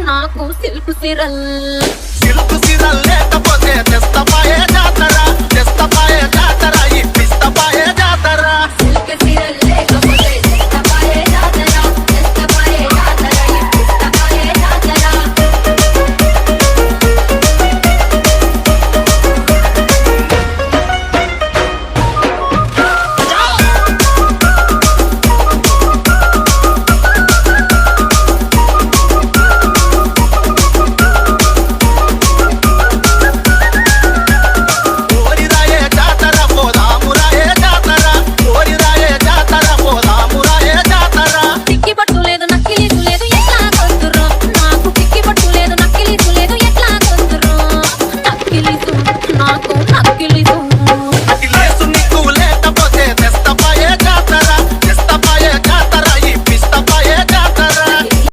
నాకు silk serial లేకపోతే తెస్తపాయే జాతర ఈ పిస్తపాయే జాతర సిల్క్ సిరల్